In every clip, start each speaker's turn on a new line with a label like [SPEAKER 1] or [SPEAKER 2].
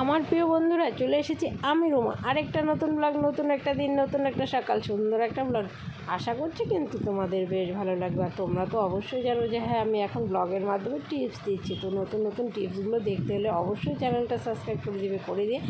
[SPEAKER 1] আমার প্রিয় বন্ধুরা, চলে এসেছি আমি রুমা আরেকটা নতুন ব্লগ, নতুন একটা দিন, নতুন একটা সকাল, সুন্দর একটা ব্লগ। আশা করছি কিন্তু তোমাদের বেশ ভালো লাগবে। আর তোমরা তো অবশ্যই জানো যে হ্যাঁ, আমি এখন ব্লগের মাধ্যমে টিপস দিচ্ছি। তো নতুন নতুন টিপসগুলো দেখতে হলে অবশ্যই চ্যানেলটা সাবস্ক্রাইব করে দিবে, করে দিয়ে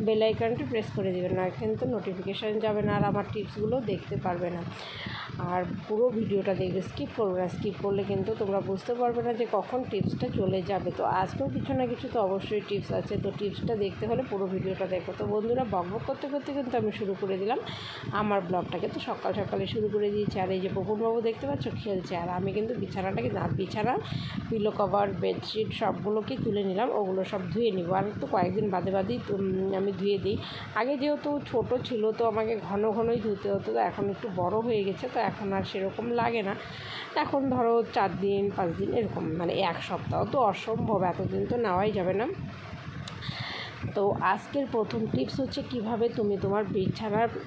[SPEAKER 1] বেল আইকনটি প্রেস করে দেবে, না কিন্তু নোটিফিকেশান যাবে না আর আমার টিপসগুলো দেখতে পারবে না। আর পুরো ভিডিওটা দেখবে, স্কিপ করবে না। স্কিপ করলে কিন্তু তোমরা বুঝতে পারবে না যে কখন টিপসটা চলে যাবে। তো আজকেও কিছু না কিছু তো অবশ্যই টিপস আছে। তো টিপসটা দেখতে হলে পুরো ভিডিওটা দেখো। তো বন্ধুরা, বকবক করতে করতে কিন্তু আমি শুরু করে দিলাম আমার ব্লগটাকে। তো সকাল সকালে শুরু করে দিয়েছি। আর এই যে পপুনবাবু দেখতে পাচ্ছ খেলছে, আর আমি কিন্তু বিছানাটাকে বিছানা, পিলো কভার, বেডশিট সবগুলোকেই তুলে নিলাম। ওগুলো সব ধুয়ে নিব। আর তো কয়েকদিন বাদে বাদেই আমি ধুয়ে দিই। আগে যেহেতু ছোট ছিল তো আমাকে ঘন ঘনই ধুতে হতো, তো এখন একটু বড় হয়ে গেছে, তো এখন আর সেরকম লাগে না। এখন ধরো 4 দিন 5 দিন এরকম, মানে 1 সপ্তাহ তো অসম্ভব, এতদিন তো নেওয়াই যাবে না। তো আজকের প্রথম টিপস হচ্ছে কিভাবে তুমি তোমার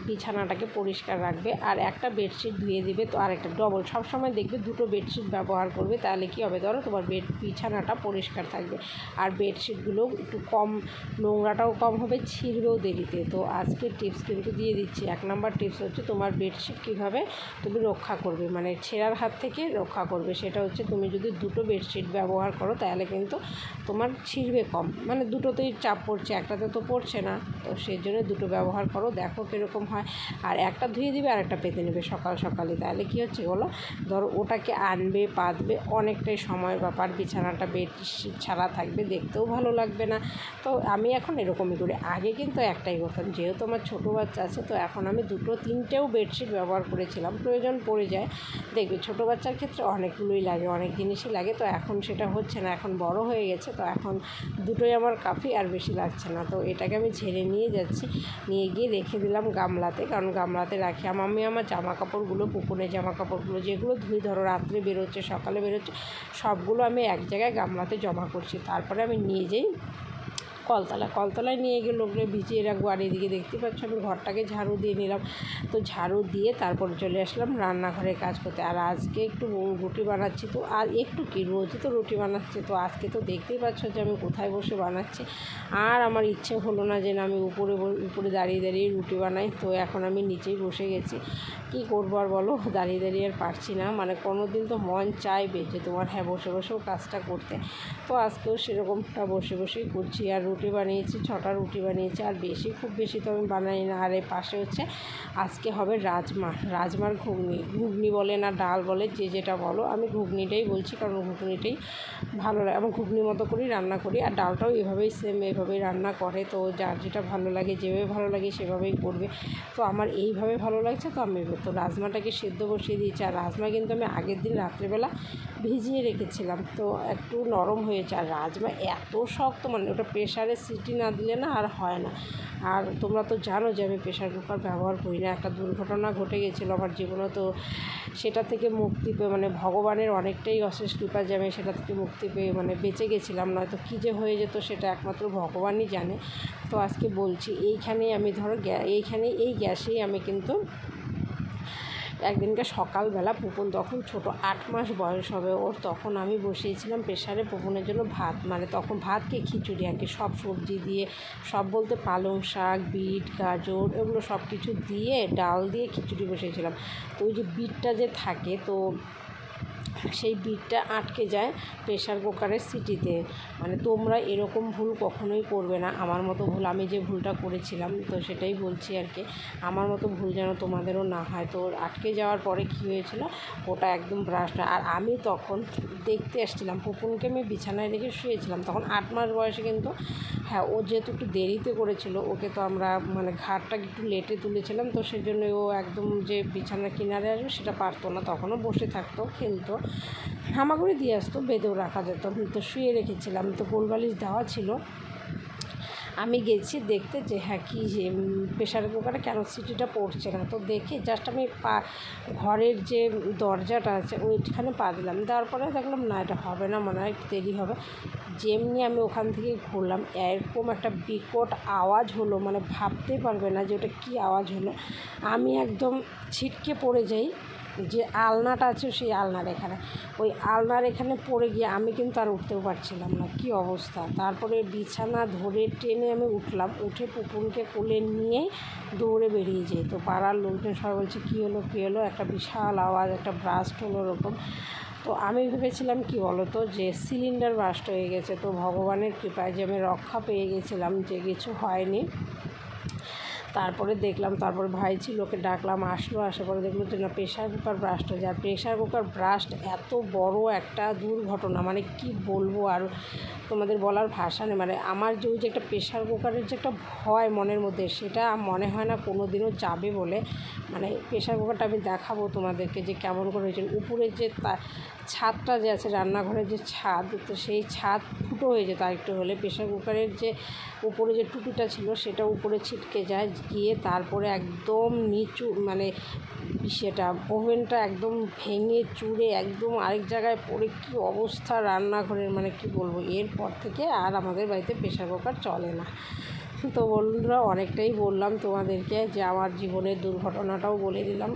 [SPEAKER 1] বিছানাটাকে পরিষ্কার রাখবে। আর একটা বেডশিট ধুয়ে দিবে, তো আর একটা ডবল, সবসময় দেখবে দুটো বেডশিট ব্যবহার করবে, তাহলে কী হবে, ধরো তোমার বিছানাটা পরিষ্কার থাকবে আর বেডশিটগুলো একটু কম, নোংরাটাও কম হবে, ছিঁড়বেও দেরিতে। তো আজকের টিপস কিন্তু দিয়ে দিচ্ছি। 1 নম্বর টিপস হচ্ছে তোমার বেডশিট কীভাবে তুমি রক্ষা করবে, মানে ছেঁড়ার হাত থেকে রক্ষা করবে। সেটা হচ্ছে তুমি যদি দুটো বেডশিট ব্যবহার করো তাহলে কিন্তু তোমার ছিঁড়বে কম, মানে দুটোতেই চাপ পড়ছে, একটাতে তো পড়ছে না। তো সেই জন্য দুটো ব্যবহার করো, দেখো কীরকম হয়। আর একটা ধুয়ে দিবে আর একটা পেতে নেবে সকাল সকালে, তাহলে কী হচ্ছে বলো, ধরো ওটাকে আনবে পাতবে, অনেকটাই সময়ের ব্যাপার। বিছানাটা বেডশিট ছাড়া থাকবে, দেখতেও ভালো লাগবে না। তো আমি এখন এরকমই করি। আগে কিন্তু একটাই করতাম, যেহেতু আমার ছোটো বাচ্চা আছে, তো এখন আমি 2-3টেও বেডশিট ব্যবহার করেছিলাম, প্রয়োজন পড়ে যায়। দেখবে ছোটো বাচ্চার ক্ষেত্রে অনেকগুলোই লাগে, অনেক জিনিসই লাগে। তো এখন সেটা হচ্ছে না, এখন বড় হয়ে গেছে, তো এখন দুটোই আমার কাফি, আর বেশি লাগছে না। তো এটাকে আমি ঝেড়ে নিয়ে যাচ্ছি, নিয়ে গিয়ে রেখে দিলাম গামলাতে, কারণ গামলাতে রাখি আমি আমার জামা কাপড়গুলো, পুকুরের জামা কাপড়গুলো যেগুলো ধুই, ধরো রাত্রে বেরোচ্ছে সকালে বেরোচ্ছে, সবগুলো আমি এক জায়গায় গামলাতে জমা করছি। তারপরে আমি নিয়ে যাই কলতলায় নিয়ে গিয়ে লোকগুলো ভিজিয়ে রাখবো। আর এদিকে দেখতে পাচ্ছ আমি ঘরটাকে ঝাড়ু দিয়ে নিলাম। তো ঝাড়ু দিয়ে তারপরে চলে আসলাম রান্নাঘরে কাজ করতে। আর আজকে একটু রুটি বানাচ্ছি, তো আর একটু কি, রোজই তো রুটি বানাচ্ছি, তো আজকে তো দেখতেই পাচ্ছ যে আমি কোথায় বসে বানাচ্ছি। আর আমার ইচ্ছে হলো না যে আমি উপরে দাঁড়িয়ে দাঁড়িয়ে রুটি বানাই। তো এখন আমি নিচেই বসে গেছি, কী করবো আর বলো, দাঁড়িয়ে দাঁড়িয়ে আর পারছি না। মানে কোনো দিন তো মন চাইবে যে তোমার হ্যাঁ বসে বসেও কাজটা করতে। তো আজকেও সেরকমটা বসে বসেই করছি। আর রুটি বানিয়েছি, 6টা রুটি বানিয়েছি, আর খুব বেশি তো আমি বানাই না। আর এর পাশে হচ্ছে আজকে হবে রাজমার ঘুগনি বলে না ডাল বলে, যে যেটা বলো, আমি ঘুগনিটাই বলছি, কারণ ঘুগনিটাই ভালো লাগে। আমি ঘুগনি মতো করেই রান্না করি, আর ডালটাও এভাবেই সেম এভাবেই রান্না করে। তো যার যেটা ভালো লাগে, যেভাবে ভালো লাগে সেভাবেই করবে। তো আমার এইভাবে ভালো লাগছে, তো আমি তো রাজমাটাকে সেদ্ধ বসিয়ে দিয়েছি। আর রাজমা কিন্তু আমি আগের দিন রাত্রেবেলা ভিজিয়ে রেখেছিলাম, তো একটু নরম হয়েছে। আর রাজমা এত শক্ত, মানে ওটা প্রেশারে সিটি না দিলে না আর হয় না। আর তোমরা তো জানো যে আমি প্রেশার কুকার ব্যবহার করি না। একটা দুর্ঘটনা ঘটে গেছিলো আমার জীবনে, তো সেটা থেকে মুক্তি পেয়ে, মানে ভগবানের অনেকটাই অশেষ কৃপা যে আমি সেটা থেকে মুক্তি পেয়ে মানে বেঁচে গেছিলাম, নয়তো কী যে হয়ে যেত সেটা একমাত্র ভগবানই জানে। তো আজকে বলছি, এইখানেই আমি ধরো এই গ্যাসেই আমি কিন্তু একদিনকে সকালবেলা, পুপন তখন ছোট, 8 মাস বয়স হবে ওর, তখন আমি বসিয়েছিলাম প্রেশারে পুপনের জন্য ভাত, মানে তখন ভাতকে খিচুড়ি আর কি, সব সবজি দিয়ে, সব বলতে পালং শাক, বিট, গাজর, এগুলো সব কিছু দিয়ে ডাল দিয়ে খিচুড়ি বসিয়েছিলাম। তো ওই যে বিটটা যে থাকে, তো সেই বিটটা আটকে যায় প্রেশার কুকারের সিটিতে। মানে তোমরা এরকম ভুল কখনোই করবে না, আমার মতো ভুল, আমি যে ভুলটা করেছিলাম, তো সেটাই বলছি আর কি। আমার মতো ভুল যেন তোমাদেরও না হয়। তো আটকে যাওয়ার পরে কী হয়েছিল, ওটা একদম ব্রাস্ট। আর আমি তখন দেখতে এসেছিলাম, পুপুনকে আমি বিছানায় রেখে শুয়েছিলাম, তখন 8 মাস বয়সে। কিন্তু হ্যাঁ, ও যেহেতু একটু দেরিতে করেছিল, ওকে তো আমরা মানে ঘাটটা একটু লেটে তুলেছিলাম, তো সেজন্য ও একদম যে বিছানার কিনারে আসবে সেটা পারতো না, তখনও বসে থাকতো, খেলতো, হামাগুড়ি দিয়ে আসতো, বেঁধেও রাখা যেত। তো শুয়ে রেখেছিলাম, তো গোলবালিশ দেওয়া ছিল। আমি গেছি দেখতে যে হ্যাঁ কী যে প্রেশার কুকারে কেন সিটিটা পড়ছে না। তো দেখে জাস্ট আমি ঘরের যে দরজাটা আছে ওইখানে পা দিলাম, দেওয়ার পরে দেখলাম না, এটা হবে না, মনে হয় একটু দেরি হবে। যেমনি আমি ওখান থেকে ঘুরলাম, এরকম একটা বিকট আওয়াজ হলো, মানে ভাবতে পারবে না যে ওটা কী আওয়াজ হলো। আমি একদম ছিটকে পড়ে যাই, যে আলনাটা আছে সেই আলনার এখানে, ওই আলনার এখানে পড়ে গিয়ে আমি কিন্তু আর উঠতেও পারছিলাম না, কি অবস্থা। তারপরে বিছানা ধরে টেনে আমি উঠলাম, উঠে পুপুনকে কোলে নিয়ে দৌড়ে বেরিয়ে যাই। তো পাড়ার লোকজন সবাই বলছে কী হলো কী হলো, একটা বিশাল আওয়াজ, একটা ব্রাস্ট হলো ওরকম। তো আমি ভেবেছিলাম কি বলো তো, যে সিলিন্ডার ব্রাস্ট হয়ে গেছে। তো ভগবানের কৃপায় যে আমি রক্ষা পেয়ে গেছিলাম, যে কিছু হয়নি। তারপরে দেখলাম, তারপরে ভাই ছিল, ওকে ডাকলাম, আসলো, আসার পরে দেখলো যে না, প্রেশার কুকার ব্রাস্ট হয়ে যায়। আর প্রেশার কুকার ব্রাস্ট এত বড় একটা দুর্ঘটনা, মানে কি বলবো আর, তোমাদের বলার ভাষা নেই। মানে আমার যে ওই যে একটা প্রেশার কুকারের যে একটা ভয় মনের মধ্যে, সেটা মনে হয় না কোনো দিনও যাবে বলে। মানে প্রেশার কুকারটা আমি দেখাবো তোমাদেরকে যে কেমন করে হয়েছিল। উপরে যে ছাদটা যে আছে, রান্নাঘরের যে ছাদ, তো সেই ছাদ ফুটো হয়ে যেত আরেকটু হলে। প্রেশার কুকারের যে উপরে যে টুপিটা ছিল সেটা উপরে ছিটকে যায়, গিয়ে তারপরে একদম নিচু, মানে সেটা ওভেনটা একদম ভেঙে চুরে একদম আরেক জায়গায় পড়ে, কী অবস্থা রান্নাঘরের, মানে কি বলবো। এরপর থেকে আর আমাদের বাড়িতে প্রেশার কুকার চলে না। তো বন্ধুরা, অনেকটাই বললাম তোমাদেরকে, যে আমার জীবনের দুর্ঘটনাটাও বলে দিলাম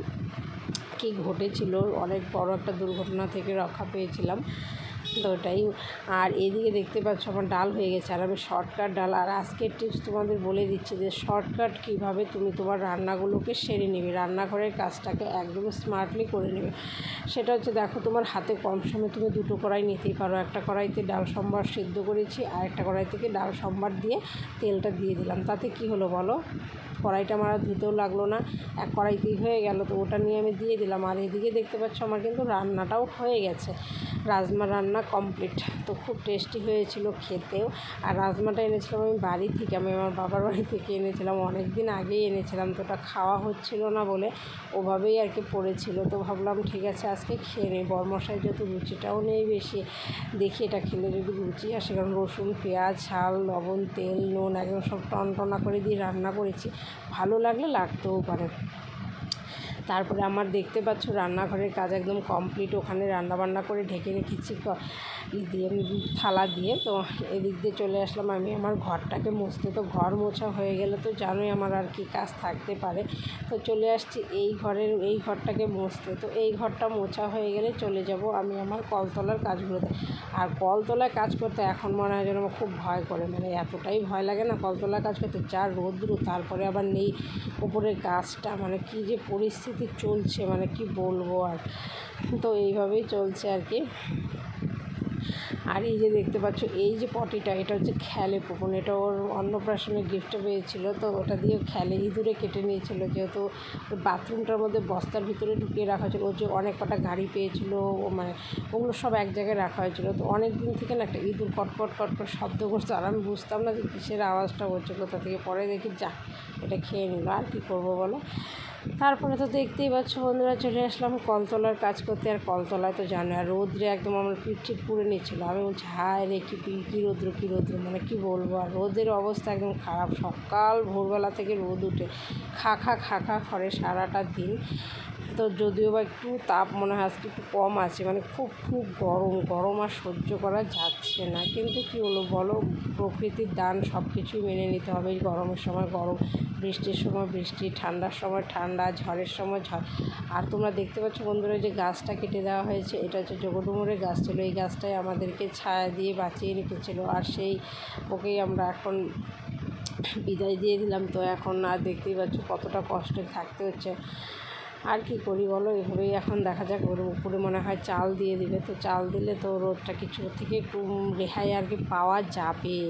[SPEAKER 1] কি ঘটেছিল। অনেক বড় একটা দুর্ঘটনা থেকে রক্ষা পেয়েছিলাম, তো ওটাই। আর এদিকে দেখতে পাচ্ছ আমার ডাল হয়ে গেছে, আর আমি শর্টকাট ডাল। আর আজকের টিপস তোমাদের বলে দিচ্ছি যে শর্টকাট কীভাবে তুমি তোমার রান্নাগুলোকে সেরে নেবে, রান্নাঘরের কাজটাকে একদম স্মার্টলি করে নেবে। সেটা হচ্ছে, দেখো তোমার হাতে কম সময় তুমি দুটো কড়াই নিতেই পারো। একটা কড়াইতে ডাল সম্বার সিদ্ধ করেছি, আর একটা কড়াই থেকে ডাল সম্বার দিয়ে তেলটা দিয়ে দিলাম। তাতে কি হলো বলো, কড়াইটা আমার আর ধুতেও লাগলো না, এক কড়াইতেই হয়ে গেল। তো ওটা নিয়ে আমি দিয়ে দিলাম। আর এদিকে দেখতে পাচ্ছ আমার কিন্তু রান্নাটাও হয়ে গেছে, রাজমা রান্না কমপ্লিট। তো খুব টেস্টি হয়েছিল খেতেও। আর রাজমাটা এনেছিলাম আমি বাড়ি থেকে, আমি আমার বাবার বাড়ি থেকে এনেছিলাম, অনেক দিন আগেই এনেছিলাম। তো ওটা খাওয়া হচ্ছিল না বলে ওভাবেই আর কি পড়েছিল। তো ভাবলাম ঠিক আছে আজকে খেয়ে নিই, বরমশাই যেহেতু রুচিটাও নেই বেশি, দেখি এটা খেলে যদি রুচি আসে। কারণ রসুন, পেঁয়াজ, ঝাল, লবণ, তেল, নুন একদম সব টনটনা করে দিয়ে রান্না করেছি, ভালো লাগলে লাগতেও পারে। তারপরে আমার দেখতে পাচ্ছ রান্নাঘরের কাজ একদম কমপ্লিট, ওখানে রান্নাবান্না করে ঢেকে রেখেছি দিয়ে থালা দিয়ে। তো এদিক দিয়ে চলে আসলাম আমি আমার ঘরটাকে মুছতে। তো ঘর মোছা হয়ে গেলে তো জানোই আমার আর কি কাজ থাকতে পারে। তো চলে আসছি এই ঘরটাকে মুছতে। তো এই ঘরটা মোছা হয়ে গেলে চলে যাব আমি আমার কলতলার কাজগুলোতে। আর কলতলায় কাজ করতে এখন মনে হয় যেন আমার খুব ভয় করে, মানে এতটাই ভয় লাগে না কলতলার কাজ করতে, যা রোদ্রু, তারপরে আবার নেই উপরের গাছটা, মানে কী যে পরিস্থিতি চলছে, মানে কি বলবো আর। তো এইভাবেই চলছে আর কি। আর এই যে দেখতে পাচ্ছ এই যে পটিটা, এটা হচ্ছে খেলে পুকুন, এটা ওর অন্নপ্রাশনে গিফটে পেয়েছিল। তো ওটা দিয়ে খেলে, ইঁদুরে কেটে নিয়েছিল, যেহেতু ওই বাথরুমটার মধ্যে বস্তার ভিতরে ঢুকিয়ে রাখা হয়েছিল। ও যে অনেক কটা গাড়ি পেয়েছিল, মানে ওগুলো সব এক জায়গায় রাখা হয়েছিল। তো অনেক দিন থেকে না একটা ইঁদুর কটকট কটকট শব্দ করছে, আর আমি বুঝতাম না যে কিসের আওয়াজটা হচ্ছে কোথা থেকে। পরে দেখি যা, এটা খেয়ে নিল, আর কী করবো বলো। তারপরে তো দেখতেই পাচ্ছ বন্ধুরা, চলে আসলাম কলতলার কাজ করতে। আর কলতলায় তো জানো, আর রোদ্রে একদম আমার পিঠ পুড়ে নিচ্ছিলো। আমি বলছি হায় রে, কী রৌদ্র, মানে কি বলবো। আর রোদের অবস্থা একদম খারাপ, সকাল ভোরবেলা থেকে রোদ উঠে খা করে সারাটা দিন। তো যদিও বা একটু তাপ মনে হয় আজকে একটু কম আছে, মানে খুব গরম আর সহ্য করা যাচ্ছে না। কিন্তু কী হলো বলো, প্রকৃতির দান, সব কিছুই মেনে নিতে হবে। এই গরমের সময় গরম, বৃষ্টির সময় বৃষ্টি, ঠান্ডার সময় ঠান্ডা, ঝড়ের সময় ঝড়। আর তোমরা দেখতে পাচ্ছ বন্ধুরা, যে গাছটা কেটে দেওয়া হয়েছে, এটা হচ্ছে জগডুমুরের গাছ ছিল। এই গাছটাই আমাদেরকে ছায়া দিয়ে বাঁচিয়ে রেখেছিল, আর সেই ওকেই আমরা এখন বিদায় দিয়ে দিলাম। তো এখন আর দেখতেই পাচ্ছ কতটা কষ্টে থাকতে হচ্ছে। আর কি করি বলো, এভাবেই এখন দেখা যাক। ওর উপরে মনে হয় চাল দিয়ে দিবে, তো চাল দিলে তো রোদটা কিছু থেকে একটু রেহাই আর কি পাওয়া যাবে,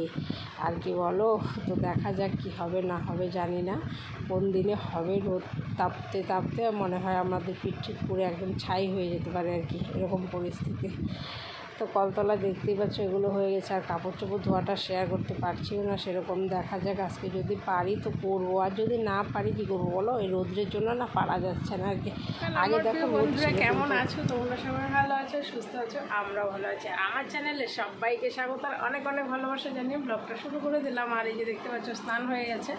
[SPEAKER 1] আর কি বলো। তো দেখা যাক কি হবে না হবে, জানি না কোন দিনে হবে। রোদ তাপতে মনে হয় আমাদের পিঠ পুড়ে একদম ছাই হয়ে যেতে পারে আর কি, এরকম পরিস্থিতি। তো কলতলা দেখতেই পাচ্ছ এগুলো হয়ে গেছে। আর কাপড় চোপড় ধোয়াটা শেয়ার করতে পারছিও না সেরকম, দেখা যাক আজকে যদি পারি তো করবো, আর যদি না পারি কী করবো বলো, এই রোদ্রের জন্য না পারা যাচ্ছে না আর কি। আগে দেখো বন্ধুরা কেমন আছো, তোমরা সবাই ভালো আছো, সুস্থ আছো, আমরাও ভালো আছি। আমার চ্যানেলে সবাইকে স্বাগত, অনেক ভালোবাসা জানিয়ে ব্লগটা শুরু করে দিলাম। আর এই যে দেখতে পাচ্ছ স্নান হয়ে গেছে।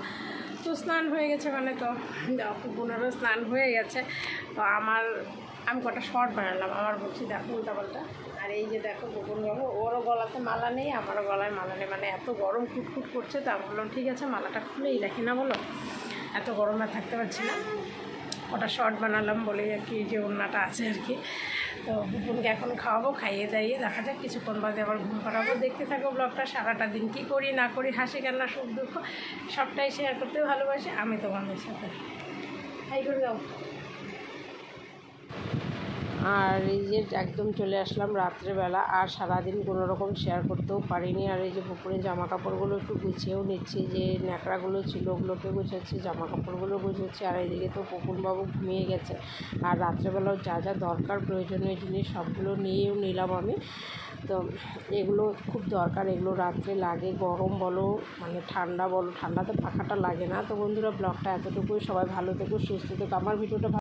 [SPEAKER 1] তো স্নান হয়ে গেছে মানে তো পুনরও স্নান হয়ে গেছে। তো আমি কটা শর্ট বানালাম, আমার বলছি দেখো উল্টাপাল্টা। আর এই যে দেখো গোপন বাবু, ওরও গলাতে মালা নেই, আমারও গলায় মালা নেই, মানে এত গরম কুটকুট করছে। তা বললাম ঠিক আছে মালাটা খুলেই রাখি না, বলো এত গরম আর থাকতে পারছি না। ওটা শর্ট বানালাম বলেই আর কি, যে ওড়নাটা আছে আর কি। তো পুপুনকে এখন খাওয়াবো, খাইয়ে দাইয়ে দেখা যাক কিছুক্ষণ বাদে আবার ঘুম পাড়াবো। দেখতে থাকো ব্লগটা, সারাটা দিন কী করি না করি, হাসি কান্না সুখ দুঃখ সবটাই শেয়ার করতে ভালোবাসি আমি তোমাদের সাথে। হাই করে দাও। আর এই যে একদম চলে আসলাম রাত্রেবেলা, আর সারাদিন কোনো রকম শেয়ার করতেও পারিনি। আর এই যে পুকুরে জামা কাপড়গুলো একটু গুছিয়েও নিচ্ছি, যে ন্যাকড়াগুলো ছিল ওগুলোকে গুছাচ্ছি, জামা কাপড়গুলো গুছাচ্ছি। আর এইদিকে তো পুকুরবাবু ঘুমিয়ে গেছে, আর রাত্রেবেলাও যা যা দরকার প্রয়োজনীয় জিনিস সবগুলো নিয়েও নিলাম আমি। তো এগুলো খুব দরকার, এগুলো রাত্রে লাগে, গরম বলো মানে ঠান্ডা বলো, ঠান্ডাতে পাখাটা লাগে না। তো বন্ধুরা ব্লগটা এতটুকুই, সবাই ভালো থেকো সুস্থ থেকো। আমার ভিডিওটা